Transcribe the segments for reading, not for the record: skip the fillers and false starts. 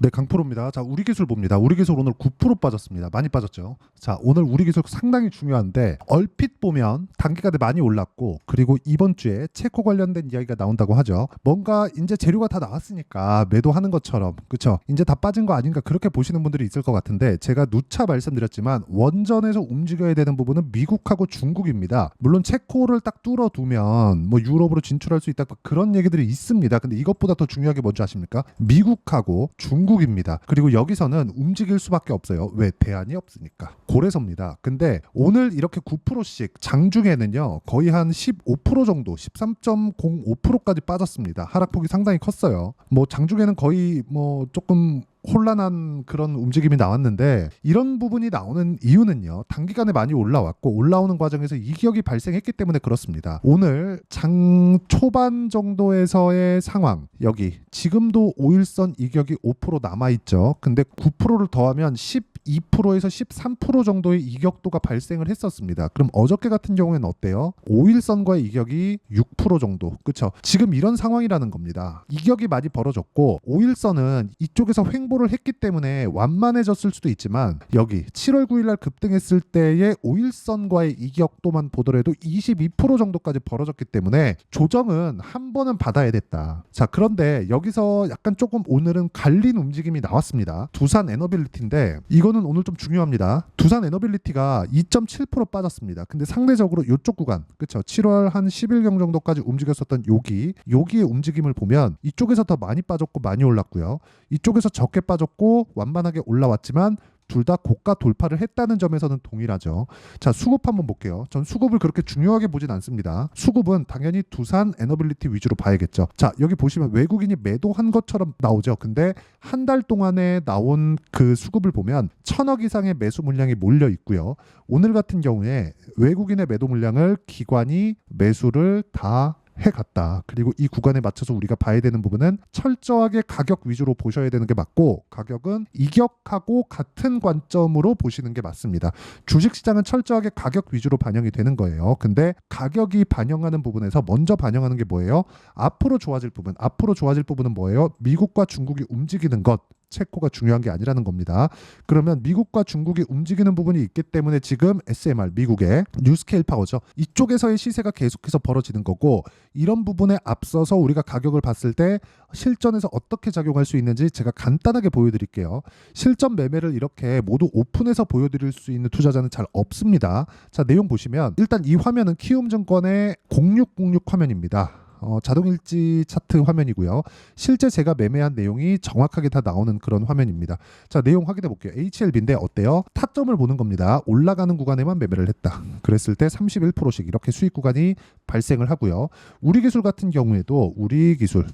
네, 강프로입니다. 자, 우리 기술 봅니다. 우리 기술 오늘 9% 빠졌습니다. 많이 빠졌죠. 자, 오늘 우리 기술 상당히 중요한데 얼핏 보면 단기간에 많이 올랐고, 그리고 이번 주에 체코 관련된 이야기가 나온다고 하죠. 뭔가 이제 재료가 다 나왔으니까 매도하는 것처럼, 그쵸? 이제 다 빠진 거 아닌가, 그렇게 보시는 분들이 있을 것 같은데, 제가 누차 말씀드렸지만 원전에서 움직여야 되는 부분은 미국하고 중국입니다. 물론 체코를 딱 뚫어두면 뭐 유럽으로 진출할 수 있다, 그런 얘기들이 있습니다. 근데 이것보다 더 중요한 게 뭔지 아십니까? 미국하고 중국입니다. 그리고 여기서는 움직일 수밖에 없어요. 왜? 대안이 없으니까. 고래섭니다. 근데 오늘 이렇게 9%씩 장중에는요 거의 한 15% 정도, 13.05%까지 빠졌습니다. 하락폭이 상당히 컸어요. 뭐 장중에는 거의 뭐 조금 혼란한 그런 움직임이 나왔는데, 이런 부분이 나오는 이유는요, 단기간에 많이 올라왔고 올라오는 과정에서 이격이 발생했기 때문에 그렇습니다. 오늘 장 초반 정도에서의 상황, 여기 지금도 5일선 이격이 5% 남아있죠. 근데 9%를 더하면 12%에서 13% 정도의 이격도가 발생을 했었습니다. 그럼 어저께 같은 경우에는 어때요? 5일선과의 이격이 6% 정도, 그쵸? 지금 이런 상황이라는 겁니다. 이격이 많이 벌어졌고 5일선은 이쪽에서 횡보를 했기 때문에 완만해졌을 수도 있지만, 여기 7월 9일날 급등했을 때의 5일선과의 이격도만 보더라도 22% 정도까지 벌어졌기 때문에 조정은 한 번은 받아야 됐다. 자, 그런데 여기서 약간 조금 오늘은 갈린 움직임이 나왔습니다. 두산 에너빌리티인데 이거는 오늘 좀 중요합니다. 두산 에너빌리티가 2.7% 빠졌습니다. 근데 상대적으로 이쪽 구간, 그쵸? 7월 한 10일경 정도까지 움직였었던 여기의 움직임을 보면 이쪽에서 더 많이 빠졌고 많이 올랐고요. 이쪽에서 적게 빠졌고 완만하게 올라왔지만 둘 다 고가 돌파를 했다는 점에서는 동일하죠. 자, 수급 한번 볼게요. 전 수급을 그렇게 중요하게 보진 않습니다. 수급은 당연히 두산 에너빌리티 위주로 봐야겠죠. 자, 여기 보시면 외국인이 매도한 것처럼 나오죠. 근데 한 달 동안에 나온 그 수급을 보면 1,000억 이상의 매수 물량이 몰려 있고요. 오늘 같은 경우에 외국인의 매도 물량을 기관이 매수를 다 해갔다. 그리고 이 구간에 맞춰서 우리가 봐야 되는 부분은 철저하게 가격 위주로 보셔야 되는 게 맞고, 가격은 이격하고 같은 관점으로 보시는 게 맞습니다. 주식시장은 철저하게 가격 위주로 반영이 되는 거예요. 근데 가격이 반영하는 부분에서 먼저 반영하는 게 뭐예요? 앞으로 좋아질 부분. 앞으로 좋아질 부분은 뭐예요? 미국과 중국이 움직이는 것. 체코가 중요한 게 아니라는 겁니다. 그러면 미국과 중국이 움직이는 부분이 있기 때문에 지금 SMR, 미국의 뉴스케일 파워죠. 이쪽에서의 시세가 계속해서 벌어지는 거고, 이런 부분에 앞서서 우리가 가격을 봤을 때 실전에서 어떻게 작용할 수 있는지 제가 간단하게 보여드릴게요. 실전 매매를 이렇게 모두 오픈해서 보여드릴 수 있는 투자자는 잘 없습니다. 자, 내용 보시면 일단 이 화면은 키움증권의 0606 화면입니다. 자동일지 차트 화면이고요. 실제 제가 매매한 내용이 정확하게 다 나오는 그런 화면입니다. 자, 내용 확인해 볼게요. HLB인데 어때요? 타점을 보는 겁니다. 올라가는 구간에만 매매를 했다. 그랬을 때 31%씩 이렇게 수익 구간이 발생을 하고요. 우리기술 같은 경우에도 우리기술,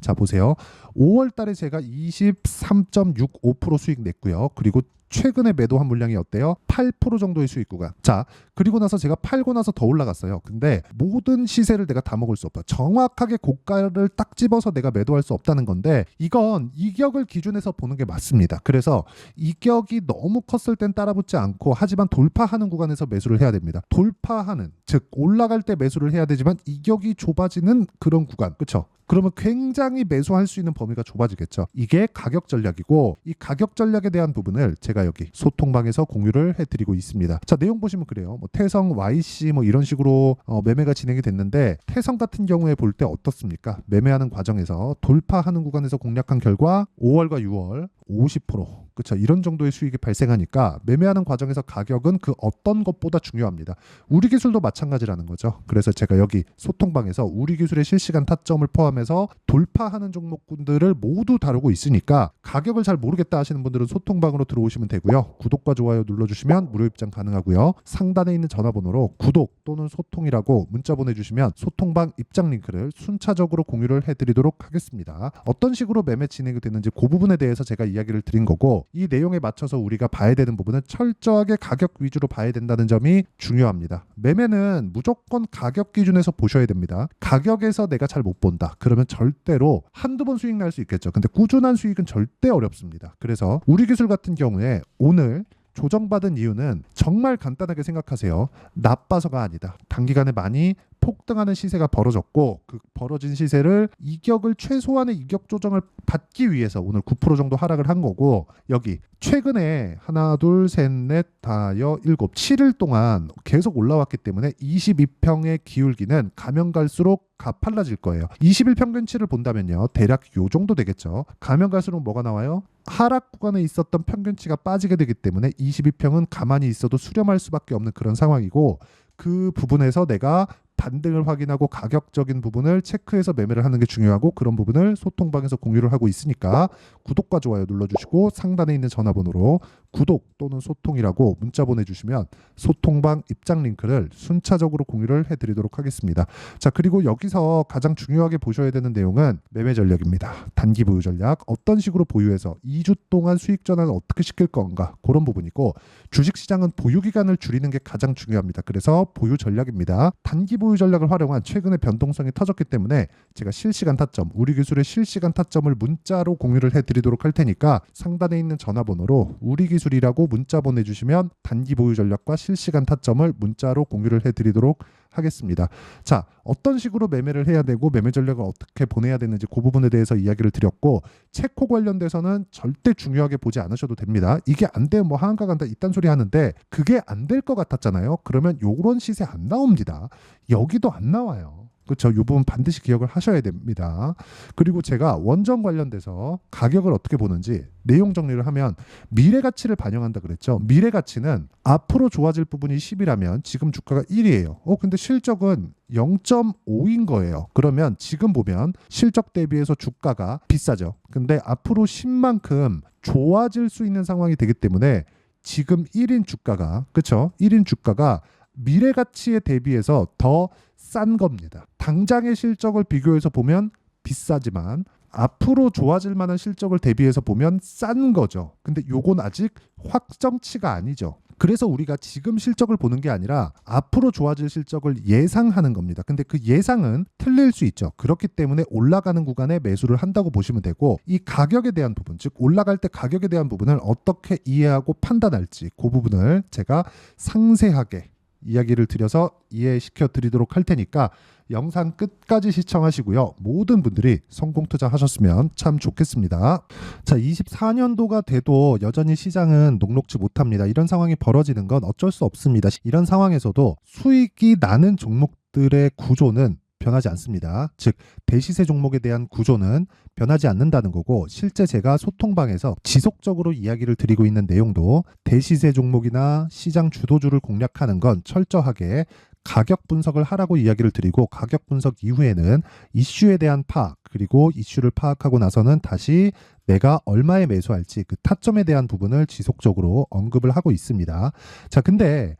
자 보세요. 5월 달에 제가 23.65% 수익 냈고요. 그리고 최근에 매도한 물량이 어때요? 8% 정도의 수익 구간. 자, 그리고 나서 제가 팔고 나서 더 올라갔어요. 근데 모든 시세를 내가 다 먹을 수 없다. 정확하게 고가를 딱 집어서 내가 매도할 수 없다는 건데, 이건 이격을 기준에서 보는 게 맞습니다. 그래서 이격이 너무 컸을 땐 따라붙지 않고, 하지만 돌파하는 구간에서 매수를 해야 됩니다. 돌파하는, 즉 올라갈 때 매수를 해야 되지만 이격이 좁아지는 그런 구간, 그렇죠? 그러면 굉장히 매수할 수 있는 범위가 좁아지겠죠. 이게 가격 전략이고, 이 가격 전략에 대한 부분을 제가 여기 소통방에서 공유를 해드리고 있습니다. 자, 내용 보시면 그래요. 뭐 태성, YC 뭐 이런 식으로 매매가 진행이 됐는데, 태성 같은 경우에 볼 때 어떻습니까? 매매하는 과정에서 돌파하는 구간에서 공략한 결과 5월과 6월 50%, 그렇죠? 이런 정도의 수익이 발생하니까 매매하는 과정에서 가격은 그 어떤 것보다 중요합니다. 우리 기술도 마찬가지라는 거죠. 그래서 제가 여기 소통방에서 우리 기술의 실시간 타점을 포함해서 돌파하는 종목군들을 모두 다루고 있으니까, 가격을 잘 모르겠다 하시는 분들은 소통방으로 들어오시면 되고요. 구독과 좋아요 눌러주시면 무료 입장 가능하고요. 상단에 있는 전화번호로 구독 또는 소통이라고 문자 보내주시면 소통방 입장 링크를 순차적으로 공유를 해드리도록 하겠습니다. 어떤 식으로 매매 진행이 되는지 그 부분에 대해서 제가 이야기를 드린 거고, 이 내용에 맞춰서 우리가 봐야 되는 부분은 철저하게 가격 위주로 봐야 된다는 점이 중요합니다. 매매는 무조건 가격 기준에서 보셔야 됩니다. 가격에서 내가 잘 못 본다, 그러면 절대로 한두 번 수익 날 수 있겠죠. 근데 꾸준한 수익은 절대 어렵습니다. 그래서 우리 기술 같은 경우에 오늘 조정받은 이유는 정말 간단하게 생각하세요. 나빠서가 아니다. 단기간에 많이 폭등하는 시세가 벌어졌고 그 벌어진 시세를 이격을 최소한의 이격 조정을 받기 위해서 오늘 9% 정도 하락을 한 거고 여기 최근에 하나 둘 셋 넷 다여 일곱 7일 동안 계속 올라왔기 때문에 22평의 기울기는 가면 갈수록 가팔라질 거예요. 20일 평균치를 본다면요. 대략 요 정도 되겠죠. 가면 갈수록 뭐가 나와요? 하락 구간에 있었던 평균치가 빠지게 되기 때문에 22평은 가만히 있어도 수렴할 수밖에 없는 그런 상황이고 그 부분에서 내가 반등을 확인하고 가격적인 부분을 체크해서 매매를 하는 게 중요하고 그런 부분을 소통방에서 공유를 하고 있으니까 구독과 좋아요 눌러주시고 상단에 있는 전화번호로 구독 또는 소통이라고 문자 보내주시면 소통방 입장 링크를 순차적으로 공유를 해드리도록 하겠습니다. 자, 그리고 여기서 가장 중요하게 보셔야 되는 내용은 매매 전략입니다. 단기 보유 전략, 어떤 식으로 보유해서 2주 동안 수익 전환을 어떻게 시킬 건가 그런 부분이고 주식시장은 보유기간을 줄이는 게 가장 중요합니다. 그래서 보유 전략입니다. 단기 보유 전략을 활용한 최근의 변동성이 터졌기 때문에 제가 실시간 타점, 우리 기술의 실시간 타점을 문자로 공유를 해드리도록 할 테니까 상단에 있는 전화번호로 우리 기술이라고 문자 보내주시면 단기 보유 전략과 실시간 타점을 문자로 공유를 해드리도록 하겠습니다. 자, 어떤 식으로 매매를 해야 되고 매매 전략을 어떻게 보내야 되는지 그 부분에 대해서 이야기를 드렸고 체코 관련돼서는 절대 중요하게 보지 않으셔도 됩니다. 이게 안 되면 뭐 하한가 간다 이딴 소리 하는데 그게 안 될 것 같았잖아요. 그러면 요런 시세 안 나옵니다. 여기도 안 나와요. 그렇죠. 이 부분 반드시 기억을 하셔야 됩니다. 그리고 제가 원전 관련돼서 가격을 어떻게 보는지 내용 정리를 하면 미래 가치를 반영한다 그랬죠. 미래 가치는 앞으로 좋아질 부분이 10이라면 지금 주가가 1이에요. 근데 실적은 0.5인 거예요. 그러면 지금 보면 실적 대비해서 주가가 비싸죠. 근데 앞으로 10만큼 좋아질 수 있는 상황이 되기 때문에 지금 1인 주가가 그렇죠. 1인 주가가 미래 가치에 대비해서 더 싼 겁니다. 당장의 실적을 비교해서 보면 비싸지만 앞으로 좋아질 만한 실적을 대비해서 보면 싼 거죠. 근데 요건 아직 확정치가 아니죠. 그래서 우리가 지금 실적을 보는 게 아니라 앞으로 좋아질 실적을 예상하는 겁니다. 근데 그 예상은 틀릴 수 있죠. 그렇기 때문에 올라가는 구간에 매수를 한다고 보시면 되고 이 가격에 대한 부분, 즉 올라갈 때 가격에 대한 부분을 어떻게 이해하고 판단할지 그 부분을 제가 상세하게 이야기를 드려서 이해시켜 드리도록 할 테니까 영상 끝까지 시청하시고요. 모든 분들이 성공 투자하셨으면 참 좋겠습니다. 자, 24년도가 돼도 여전히 시장은 녹록지 못합니다. 이런 상황이 벌어지는 건 어쩔 수 없습니다. 이런 상황에서도 수익이 나는 종목들의 구조는 변하지 않습니다. 즉 대시세 종목에 대한 구조는 변하지 않는다는 거고 실제 제가 소통방에서 지속적으로 이야기를 드리고 있는 내용도 대시세 종목이나 시장 주도주를 공략하는 건 철저하게 가격 분석을 하라고 이야기를 드리고 가격 분석 이후에는 이슈에 대한 파악 그리고 이슈를 파악하고 나서는 다시 내가 얼마에 매수할지 그 타점에 대한 부분을 지속적으로 언급을 하고 있습니다. 자, 근데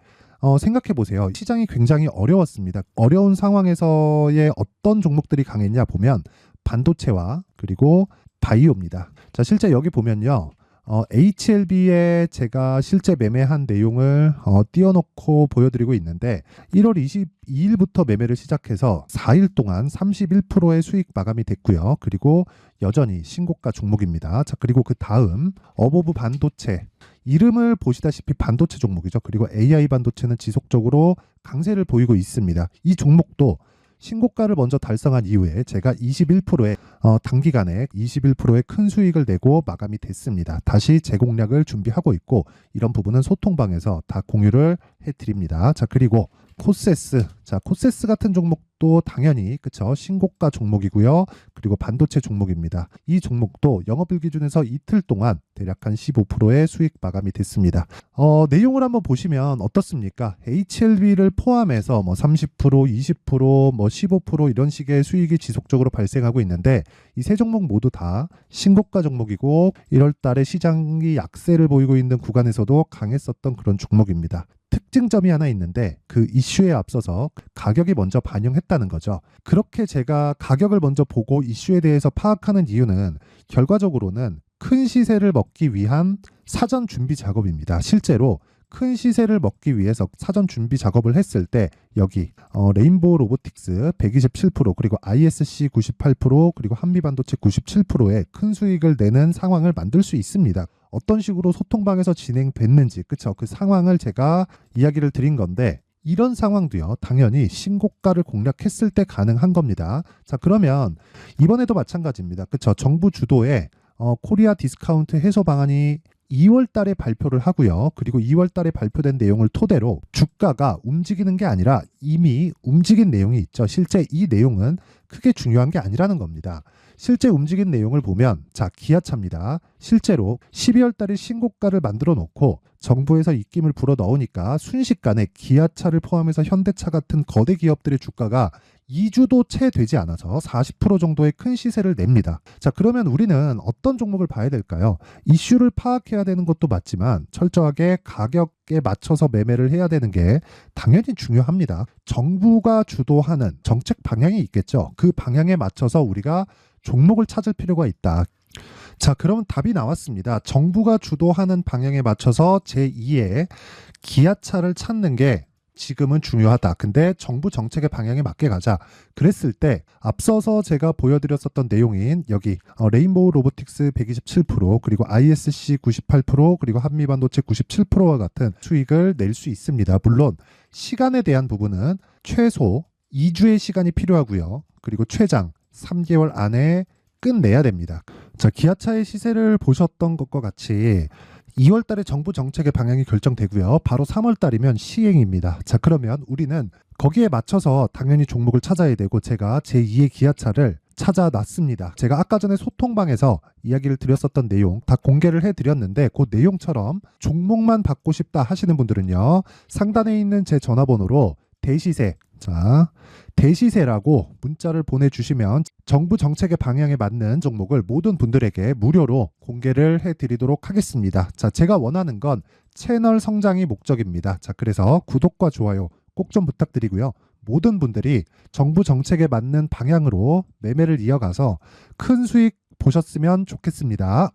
생각해 보세요. 시장이 굉장히 어려웠습니다. 어려운 상황에서의 어떤 종목들이 강했냐 보면 반도체와 그리고 바이오입니다. 자, 실제 여기 보면요. HLB에 제가 실제 매매한 내용을 띄워놓고 보여드리고 있는데 1월 22일부터 매매를 시작해서 4일 동안 31%의 수익 마감이 됐고요. 그리고 여전히 신고가 종목입니다. 자, 그리고 그 다음 어보브 반도체 이름을 보시다시피 반도체 종목이죠. 그리고 AI 반도체는 지속적으로 강세를 보이고 있습니다. 이 종목도 신고가를 먼저 달성한 이후에 제가 21%의 단기간에 21%의 큰 수익을 내고 마감이 됐습니다. 다시 재공략을 준비하고 있고 이런 부분은 소통방에서 다 공유를 해드립니다. 자, 그리고 코세스. 자, 코세스 같은 종목도 당연히 그쵸 신고가 종목이고요. 그리고 반도체 종목입니다. 이 종목도 영업일 기준에서 이틀 동안 대략 한 15%의 수익 마감이 됐습니다. 내용을 한번 보시면 어떻습니까? HLB를 포함해서 뭐 30%, 20%, 뭐 15% 이런 식의 수익이 지속적으로 발생하고 있는데 이 세 종목 모두 다 신고가 종목이고 1월 달에 시장이 약세를 보이고 있는 구간에서도 강했었던 그런 종목입니다. 특징점이 하나 있는데 그 이슈에 앞서서 가격이 먼저 반영했다는 거죠. 그렇게 제가 가격을 먼저 보고 이슈에 대해서 파악하는 이유는 결과적으로는 큰 시세를 먹기 위한 사전 준비 작업입니다. 실제로 큰 시세를 먹기 위해서 사전 준비 작업을 했을 때 여기 레인보우 로보틱스 127% 그리고 ISC 98% 그리고 한미반도체 97%의 큰 수익을 내는 상황을 만들 수 있습니다. 어떤 식으로 소통방에서 진행됐는지 그쵸? 그 상황을 제가 이야기를 드린 건데 이런 상황도요, 당연히 신고가를 공략했을 때 가능한 겁니다. 자, 그러면 이번에도 마찬가지입니다. 그쵸? 정부 주도의 코리아 디스카운트 해소 방안이 2월 달에 발표를 하고요. 그리고 2월 달에 발표된 내용을 토대로 주가가 움직이는 게 아니라 이미 움직인 내용이 있죠. 실제 이 내용은 크게 중요한 게 아니라는 겁니다. 실제 움직인 내용을 보면, 자, 기아차입니다. 실제로 12월 달에 신고가를 만들어 놓고 정부에서 입김을 불어 넣으니까 순식간에 기아차를 포함해서 현대차 같은 거대 기업들의 주가가 2주도 채 되지 않아서 40% 정도의 큰 시세를 냅니다. 자, 그러면 우리는 어떤 종목을 봐야 될까요? 이슈를 파악해야 되는 것도 맞지만 철저하게 가격에 맞춰서 매매를 해야 되는 게 당연히 중요합니다. 정부가 주도하는 정책 방향이 있겠죠. 그 방향에 맞춰서 우리가 종목을 찾을 필요가 있다. 자, 그러면 답이 나왔습니다. 정부가 주도하는 방향에 맞춰서 제2의 기아차를 찾는 게 지금은 중요하다. 근데 정부 정책의 방향에 맞게 가자. 그랬을 때 앞서서 제가 보여드렸었던 내용인 여기 레인보우 로보틱스 127% 그리고 ISC 98% 그리고 한미반도체 97%와 같은 수익을 낼 수 있습니다. 물론 시간에 대한 부분은 최소 2주의 시간이 필요하고요. 그리고 최장 3개월 안에 끝내야 됩니다. 자, 기아차의 시세를 보셨던 것과 같이 2월 달에 정부 정책의 방향이 결정되고요. 바로 3월 달이면 시행입니다. 자, 그러면 우리는 거기에 맞춰서 당연히 종목을 찾아야 되고 제가 제2의 기아차를 찾아놨습니다. 제가 아까 전에 소통방에서 이야기를 드렸었던 내용 다 공개를 해드렸는데 그 내용처럼 종목만 받고 싶다 하시는 분들은요. 상단에 있는 제 전화번호로 대시세, 자, 대시세라고 문자를 보내주시면 정부 정책의 방향에 맞는 종목을 모든 분들에게 무료로 공개를 해드리도록 하겠습니다. 자, 제가 원하는 건 채널 성장이 목적입니다. 자, 그래서 구독과 좋아요 꼭 좀 부탁드리고요. 모든 분들이 정부 정책에 맞는 방향으로 매매를 이어가서 큰 수익 보셨으면 좋겠습니다.